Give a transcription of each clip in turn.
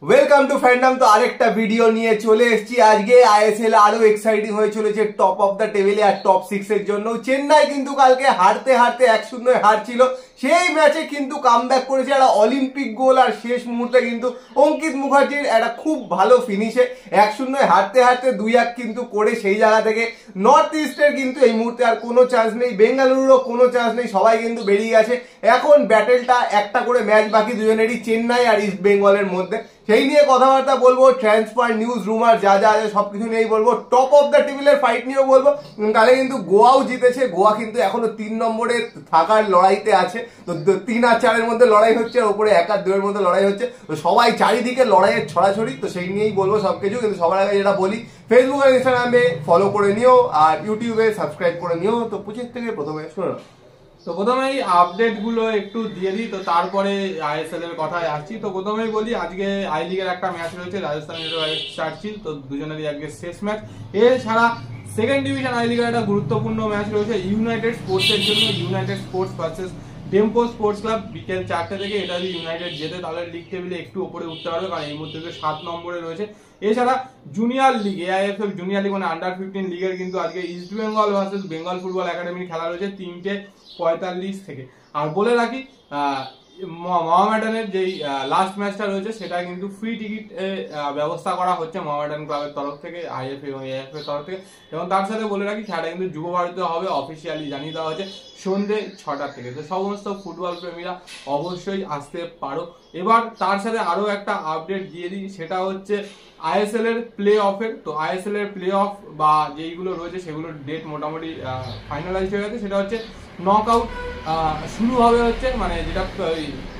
Welcome to fandom. তো আরেকটা video নিয়ে চলে এসেছি আজকে। আইএসএল আরো এক্সাইটিং হয়ে চলেছে টপ অফ দ্য টেবিলে আর টপ 6 এর জন্য। চেন্নাই কিন্তু কালকে হারতে হারতে 1-0 হারছিল, সেই ম্যাচে কিন্তু কামব্যাক করেছে একটা অলিম্পিক গোল, আর শেষ মুহূর্তে কিন্তু অঙ্কিত মুখার্জির একটা খুব ভালো ফিনিশে 1-0 হারতে হারতে 2-1 কিন্তু করে সেই জায়গা থেকে নর্থ ইস্টের কিন্তু এই মুহূর্তে আর কোনো চান্স নেই, বেঙ্গালুরুরও কোনো চান্স নেই, সবাই কিন্তু বেরিয়ে গেছে। এখন ব্যাটেলটা একটা করে ম্যাচ বাকি দুজনেরই, চেন্নাই আর ইস্ট বেঙ্গলের মধ্যে। সেই নিয়ে কথাবার্তা বলবো, ট্রান্সফার নিউজ রুমার যা যা আছে সবকিছু নিয়েই বলবো। টপ অফ দ্য টেবিলের ফাইট নিয়েও বলবো। কালে কিন্তু গোয়াও জিতেছে, গোয়া কিন্তু এখনো 3 নম্বরে থাকার লড়াইতে আছে। তো 3 আর 4 এর মধ্যে লড়াই হচ্ছে, আর উপরে 1 আর 2 এর মধ্যে লড়াই হচ্ছে। তো সবাই চারিদিকে লড়াইয়ের ছড়াছড়ি, তো সেই নিয়েই বলবো সবকিছু। কিন্তু সবার আগে যেটা বলি, ফেসবুক আর ইনস্টাগ্রামে ফলো করে নিও, আর ইউটিউবে সাবস্ক্রাইব করে নিও। তো 25 থেকে প্রথমে শোনো। তো প্রথমেই আপডেট গুলো একটু দিয়ে দিই, তো তারপরে আইএসএল এর কথায় আসছি। তো প্রথমেই বলি, আজকে আই লিগের একটা ম্যাচ রয়েছে রাজস্থান চার্চিল, তো দুজনেরই আজকে শেষ ম্যাচ। এছাড়া সেকেন্ড ডিভিশন আই লিগের একটা গুরুত্বপূর্ণ ম্যাচ রয়েছে ইউনাইটেড স্পোর্টস এর জন্য, United sports versus Dempo sports club, বিকেল 4টে থেকে। এটা যদি ইউনাইটেড যেতে তাহলে লিগ টেবিলে একটু উপরে উঠতে পারবে, কারণ এই মুহূর্তে 7 নম্বরে রয়েছে। এছাড়া জুনিয়র লিগ, এআইএফএল জুনিয়র লিগ মানে আন্ডার 15 লিগের কিন্তু আজকে east Bengal versus Bengal football একাডেমির খেলা রয়েছে 3:45 থেকে। আর বলে রাখি, মোহামেডানের যেই লাস্ট ম্যাচটা রয়েছে সেটা কিন্তু ফ্রি টিকিট ব্যবস্থা করা হচ্ছে মোহামেডান ক্লাবের তরফ থেকে, আইএফ এবং এএফ এর তরফ থেকে। এবং তার সাথে বলে রাখি, খেলাটা কিন্তু যুব ভারতীতে হবে, অফিসিয়ালি জানিয়ে দেওয়া হচ্ছে সন্ধ্যে 6টা থেকে। তো সমস্ত ফুটবল প্রেমীরা অবশ্যই আসতে পারো। এবার তার সাথে আরো একটা আপডেট দিয়ে দিই, সেটা হচ্ছে আইএসএল এর প্লে অফের। তো আইএসএল এর প্লে অফ বা যেইগুলো রয়েছে সেগুলোর ডেট মোটামুটি ফাইনালাইজ হয়ে গেছে। সেটা হচ্ছে নক আউট শুরু হবে হচ্ছে, মানে যেটা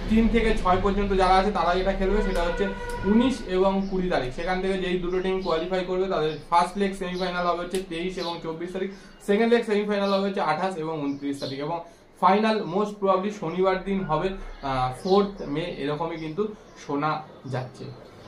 3 থেকে 6 পর্যন্ত যারা আছে তারা যেটা খেলবে সেটা হচ্ছে 19 এবং 20 তারিখ। সেখান থেকে যেই দুটো টিম কোয়ালিফাই করবে তাদের ফার্স্ট লেগ সেমিফাইনাল হবে হচ্ছে 23 এবং 24 তারিখ, সেকেন্ড লেগ সেমিফাইনাল হবে হচ্ছে 28 এবং 29 তারিখ, এবং ফাইনাল মোস্ট প্রবাবলি শনিবার দিন হবে 4 মে, এরকমই কিন্তু শোনা যাচ্ছে।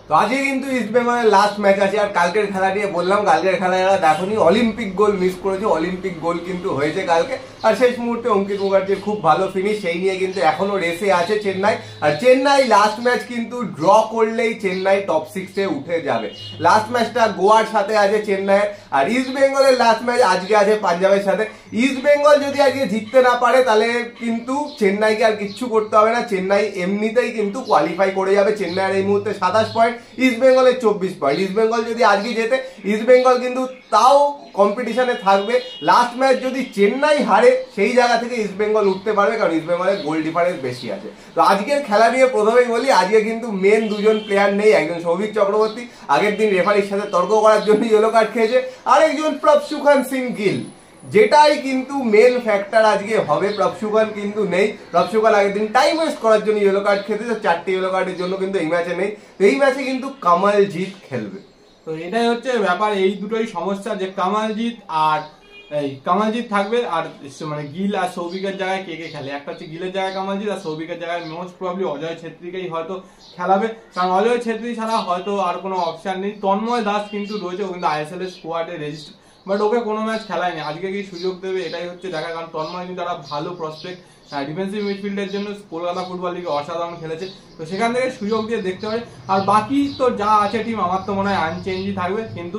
তো আজকে কিন্তু ইস্ট বেঙ্গলের লাস্ট ম্যাচ আছে। আর কালকের খেলা নিয়ে বললাম, কালকের খেলা যারা দেখোনি, অলিম্পিক গোল মিস করেছে। অলিম্পিক গোল কিন্তু হয়েছে কালকে, আর শেষ মুহূর্তে অঙ্কিত মুখার্জির খুব ভালো ফিনিশ। সেই নিয়ে কিন্তু এখনো রেসে আছে চেন্নাই। আর চেন্নাই লাস্ট ম্যাচ কিন্তু ড্র করলেই চেন্নাই টপ 6-এ উঠে যাবে। লাস্ট ম্যাচটা গোয়ার সাথে আছে চেন্নাইয়ের, আর ইস্ট বেঙ্গলের লাস্ট ম্যাচ আজকে আছে পাঞ্জাবের সাথে। ইস্ট বেঙ্গল যদি আজকে জিততে না পারে তাহলে কিন্তু চেন্নাইকে আর কিচ্ছু করতে হবে না, চেন্নাই এমনিতেই কিন্তু কোয়ালিফাই করে যাবে। চেন্নাইয়ের এই মুহূর্তে 27 পয়েন্ট, ইস্ট বেঙ্গলের 24 পয়েন্ট। ইস্ট বেঙ্গল যদি আজকে জেতে, ইস্ট বেঙ্গল কিন্তু তাও কম্পিটিশনে থাকবে। লাস্ট ম্যাচ যদি চেন্নাই হারে, সেই জায়গা থেকে ইস্ট বেঙ্গল উঠতে পারবে, কারণ ইস্ট বেঙ্গলের গোল ডিফারেন্স বেশি আছে। তো আজকের খেলা নিয়ে প্রথমেই বলি, আজকে কিন্তু মেন দুজন প্লেয়ার নেই। একজন সৌভিক চক্রবর্তী, আগের দিন রেফারির সাথে তর্ক করার জন্য ইয়েলো কার্ড খেয়েছে। আরেকজন প্রভসুখান সিং গিল, যেটাই কিন্তু মেন ফ্যাক্টর আজকে হবে। প্রভসুখান কিন্তু নেই, প্রভসুখান আগের দিন টাইম ওয়েস্ট করার জন্য ইয়েলো কার্ড খেতে, 4টে ইয়েলো কার্ডের জন্য কিন্তু এই ম্যাচে নেই। তো এই ম্যাচে কিন্তু কামালজিৎ খেলবে। তো এটাই হচ্ছে ব্যাপার, এই দুটোই সমস্যা, যে কামালজিৎ আর কামালজিৎ থাকবে, আর মানে গিল আর সৌভিকের জায়গায় কে কে খেলে। একটা হচ্ছে গিলের জায়গায় কামালজিৎ, আর সৌভিকের জায়গায় মোস্ট প্রবাবলি অজয় ছেত্রীকেই হয়তো খেলাবে, কারণ অজয় ছেত্রী ছাড়া হয়তো আর কোনো অপশন নেই। তন্ময় দাস কিন্তু রয়েছে, ও কিন্তু আইএসএল এর স্কোয়াডে রেজিস্টার, বাট ওকে কোনো ম্যাচ খেলায়নি। আজকে কি সুযোগ দেবে এটাই হচ্ছে দেখা, কারণ তন্ময় কিন্তু একটা ভালো প্রসপেক্ট ডিফেন্সিভ মিডফিল্ডের জন্য, কলকাতা ফুটবল লিগে অসাধারণ খেলেছে। তো সেখান থেকে সুযোগ দিয়ে দেখতে পারে। আর বাকি তো যা আছে টিম, আমার তো মনে হয় আনচেঞ্জই থাকবে, কিন্তু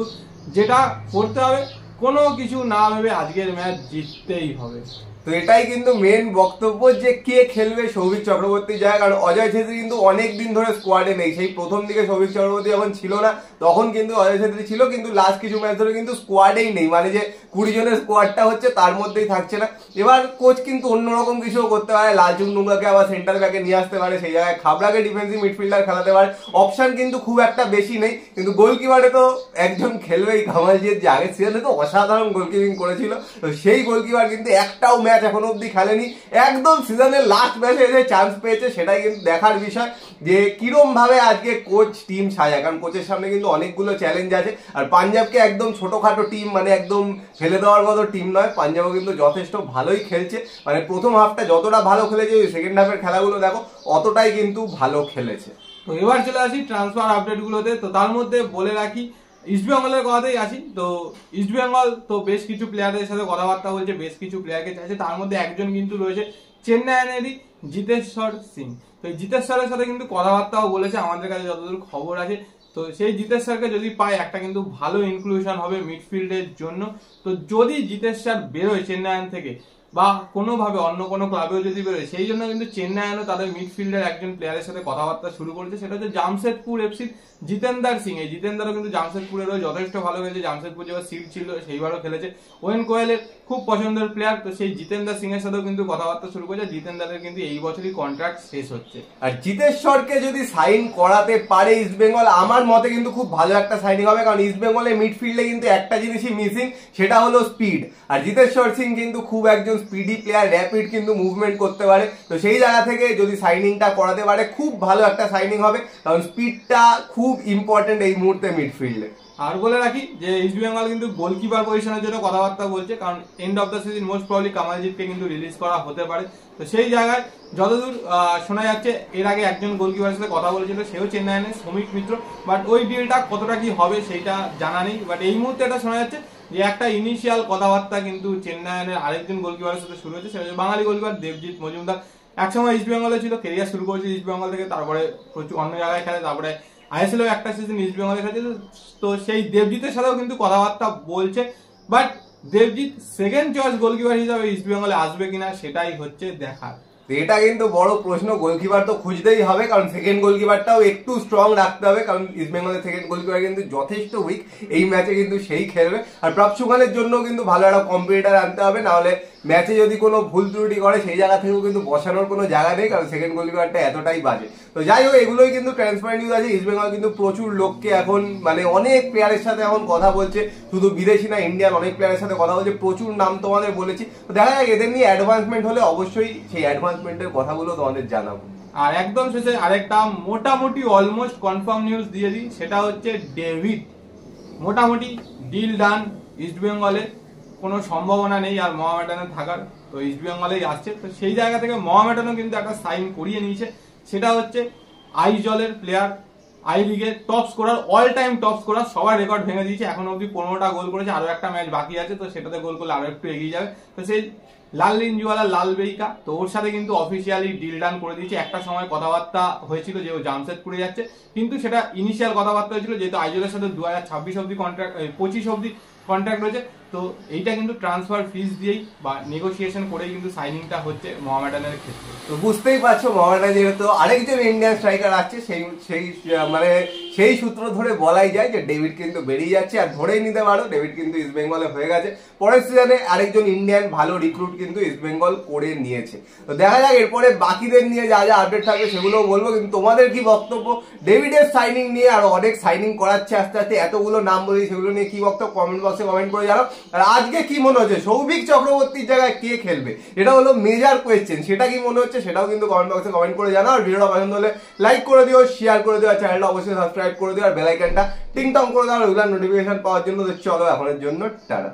যেটা করতে হবে, কোনো কিছু না ভেবে আজকের ম্যাচ জিততেই হবে। তো এটাই কিন্তু মেন বক্তব্য, যে কে খেলবে সৌভিক চক্রবর্তীর জায়গায়। কারণ অজয় ছেত্রী কিন্তু অনেক দিন ধরে স্কোয়াডে নেই। সেই প্রথম দিকে সৌভিক চক্রবর্তী যখন ছিল না তখন কিন্তু অজয় ছেত্রী ছিল, কিন্তু লাস্ট কিছু ম্যাচ ধরে কিন্তু স্কোয়াডেই নেই, মানে যে 20 জনের স্কোয়াডটা হচ্ছে তার মধ্যেই থাকছে না। এবার কোচ কিন্তু অন্যরকম কিছু করতে পারে, লালচুং নুঙ্গাকে আবার সেন্টার ব্যাকে নিয়ে আসতে পারে, সেই জায়গায় খাবড়াকে ডিফেন্সিভ মিডফিল্ডার খেলাতে পারে। অপশন কিন্তু খুব একটা বেশি নেই, কিন্তু গোলকিপারে তো একজন খেলবেই, কামালজিৎ, যে আগের সিজনে তো অসাধারণ গোলকিপিং করেছিল। তো সেই গোলকিপার কিন্তু একটাও ম্যাচ এখনো অব্দি খেলেনি, একদম সিজনের লাস্ট ম্যাচে এসে চান্স পেয়েছে। সেটাই কিন্তু দেখার বিষয়, যে কিরম ভাবে আজকে কোচ টিম সাজায়, কারণ কোচের সামনে কিন্তু অনেকগুলো চ্যালেঞ্জ আছে। আর পাঞ্জাবকে একদম ছোটখাটো টিম, মানে একদম ফেলে দেওয়ার মতো টিম নয়। পাঞ্জাবও কিন্তু যথেষ্ট ভালোই খেলছে, মানে প্রথম হাফটা যতটা ভালো খেলেছে, সেকেন্ড হাফের খেলাগুলো দেখো অতটাই কিন্তু ভালো খেলেছে। তো এবার চলে আসি ট্রান্সফার আপডেট গুলোতে। তো তার মধ্যে বলে রাখি, ইস্ট বেঙ্গলের কথাতেই আসি। তো ইস্ট বেঙ্গল তো বেশ কিছু প্লেয়ারদের সাথে কথাবার্তা বলছে, বেশ কিছু প্লেয়ারকে চাইছে। তার মধ্যে একজন কিন্তু রয়েছে চেন্নাইয়েরই জিতেশ্বর সিং। তো এই জিতেশ স্যারের সাথে কিন্তু কথাবার্তাও বলেছে আমাদের কাছে যতদূর খবর আছে। তো সেই জিতেশ স্যারকে যদি পায় একটা কিন্তু ভালো ইনক্লুশন হবে মিডফিল্ডের জন্য। তো যদি জিতেশ স্যার বেরোয় চেন্নাইয়ান থেকে বা কোনোভাবে অন্য কোনো ক্লাবেও যদি বেরোয়, সেই জন্য কিন্তু চেন্নাইয়ানও তাদের মিডফিল্ডের একজন প্লেয়ারের সাথে কথাবার্তা শুরু করেছে, সেটা হচ্ছে জামশেদপুর এফসি জিতেন্দার সিং। এই জিতেন্দারও কিন্তু জামশেদপুরেরও যথেষ্ট ভালো খেলেছে, জামশেদপুর যেবার সিট ছিল সেইবারও খেলেছে, ওয়েন কোয়েলের খুব পছন্দের প্লেয়ার। তো সেই জিতেন্দার সিং এর সাথেও কিন্তু কথাবার্তা শুরু করেছে। জিতেন্দারের কিন্তু এই বছরই কন্ট্রাক্ট শেষ হচ্ছে। আর জিতেশ্বরকে যদি সাইন করাতে পারে ইস্ট বেঙ্গল, আমার মতে কিন্তু খুব ভালো একটা সাইনিং হবে, কারণ ইস্ট বেঙ্গলের মিডফিল্ডে কিন্তু একটা জিনিসই মিসিং, সেটা হলো স্পিড। আর জিতেশ্বর সিং কিন্তু খুব একজন স্পিডি প্লেয়ার, র্যাপিড কিন্তু মুভমেন্ট করতে পারে। তো সেই জায়গা থেকে যদি সাইনিংটা করাতে পারে খুব ভালো একটা সাইনিং হবে, কারণ স্পিডটা খুব ইম্পর্টেন্ট এই মুহূর্তে মিডফিল্ডে। আর বলে রাখি যে ইস্ট বেঙ্গল কিন্তু গোলকিপার পজিশনের জন্য কথাবার্তা বলছে, কারণ end of the season most probably কামালজিৎকে কিন্তু রিলিজ করা হতে পারে। তো সেই জায়গায় যতদূর শোনা যাচ্ছে এর আগে একজন গোলকিপারের সাথে কথা বলেছিল, সেও চেন্নাইয়ের শ্রমিক মিত্র, বাট ওই ডিলটা কতটা কি হবে সেইটা জানা নেই। বাট এই মুহূর্তে এটা শোনা যাচ্ছে যে একটা ইনিশিয়াল কথাবার্তা কিন্তু চেন্নাইয়ের আরেকজন গোলকিপারের সাথে শুরু হয়েছে, সেটা হচ্ছে বাঙালি গোলকিপার দেবজিৎ মজুমদার। একসময় ইস্ট বেঙ্গলে ছিল, কেরিয়ার শুরু করেছে ইস্ট বেঙ্গল থেকে, তারপরে প্রচুর অন্য জায়গায় খেলে, তারপরে আইএসএল একটা সিজন ইস্ট বেঙ্গলে খেলেছে। তো সেই দেবজিতের সাথেও কিন্তু কথাবার্তা বলছে, but Debjit second choice goalkeeper হিসাবে ইস্ট বেঙ্গলে আসবে কিনা সেটাই হচ্ছে দেখার। এটা কিন্তু বড় প্রশ্ন। গোলকিপার তো খুঁজতেই হবে, কারণ সেকেন্ড গোলকিপারটাও একটু স্ট্রং রাখতে হবে, কারণ ইস্ট বেঙ্গলের সেকেন্ড গোলকিপার কিন্তু যথেষ্ট উইক। এই ম্যাচে কিন্তু সেই খেলবে। আর প্রাপসুখানের জন্য কিন্তু ভালো একটা কম্পিটিটার আনতে হবে, নাহলে ম্যাচে যদি কোনো ভুল ত্রুটি করে সেই জায়গা থেকেও কিন্তু বসানোর কোনো জায়গা নেই, কারণ সেকেন্ড গোলকিপারটা এতটাই বাজে। তো যাই হোক, এগুলোই কিন্তু ট্রান্সফার নিউজ আছে। ইস্ট বেঙ্গল কিন্তু প্রচুর লোককে এখন মানে অনেক প্লেয়ারের সাথে এখন কথা বলছে, শুধু বিদেশি না ইন্ডিয়ান অনেক প্লেয়ারের সাথে কথা বলছে, প্রচুর নাম তোমাদের বলেছি। তো দেখা যাক, এদের নিয়ে অ্যাডভান্সমেন্ট হলে অবশ্যই সেই অ্যাডভান্সমেন্টের কথাগুলো তোমাদের জানাবো। আর একদম শেষে আরেকটা মোটামুটি অলমোস্ট কনফার্ম নিউজ দিয়ে দিই, সেটা হচ্ছে ডেভিড মোটামুটি ডিল ডান। ইস্ট বেঙ্গলে কোনো সম্ভাবনা নেই আর মোহামেডানে থাকার, তো ইস্ট বেঙ্গলেই আসছে। তো সেই জায়গা থেকে মোহামেডানও কিন্তু একটা সাইন করিয়ে নিয়েছে, সেটা হচ্ছে আইজলের প্লেয়ার, আই লিগের top scorer, all time top scorer, সবার রেকর্ড ভেঙে দিয়েছে। এখন অব্দি 15টা গোল করেছে, আরো একটা ম্যাচ বাকি আছে, তো সেটাতে গোল করলে আরো একটু এগিয়ে যাবে। তো সেই লাল লিঞ্জুয়ালা লাল বেইকা, তো ওর সাথে কিন্তু অফিসিয়ালি ডিল ডান করে দিয়েছে। একটা সময় কথাবার্তা হয়েছিল যে ও জামশেদপুরে যাচ্ছে, কিন্তু সেটা ইনিশিয়াল কথাবার্তা হয়েছিল, যেহেতু আইজলের সাথে 2026 অব্দি কন্ট্রাক্ট, 25 অব্দি কন্ট্রাক্ট রয়েছে। তো এইটা কিন্তু ট্রান্সফার ফিস দিয়েই বা নেগোসিয়েশন করেই কিন্তু সাইনিংটা হচ্ছে মোহামেডানের ক্ষেত্রে। তো বুঝতেই পারছো, মোহামেডান যেহেতু আরেকজন ইন্ডিয়ান স্ট্রাইকার আছে, সেই সূত্র ধরে বলাই যায় যে ডেভিড কিন্তু বেরিয়ে যাচ্ছে। আর ধরেই নিতে পারো ডেভিড কিন্তু ইস্ট বেঙ্গলে হয়ে গেছে। পরের সিজনে আরেকজন ইন্ডিয়ান ভালো রিক্রুট কিন্তু ইস্ট বেঙ্গল করে নিয়েছে। তো দেখা যাক এরপরে বাকিদের নিয়ে যা যা আপডেট থাকবে সেগুলোও বলবো। কিন্তু তোমাদের কি বক্তব্য ডেভিডের সাইনিং নিয়ে? আর অনেক সাইনিং করাচ্ছে আস্তে আস্তে, এতগুলো নাম বলি, সেগুলো নিয়ে কি বক্তব্য কমেন্ট বক্সে কমেন্ট করে জানাও। আর আজকে কি মনে হচ্ছে সৌভিক চক্রবর্তীর জায়গায় কে খেলবে, এটা হলো মেজর কোয়েশ্চেন। সেটা কি মনে হচ্ছে সেটাও কিন্তু কমেন্ট বক্সে কমেন্ট করে জানাও। আর ভিডিওটা পছন্দ হলে লাইক করে দিও, শেয়ার করে দিও, আর চ্যানেলটা অবশ্যই সাবস্ক্রাইব করে দিও, আর বেল আইকনটা টিং টং করে দাও রেগুলার নোটিফিকেশন পাওয়ার জন্য। চলো এখনের জন্য টাটা।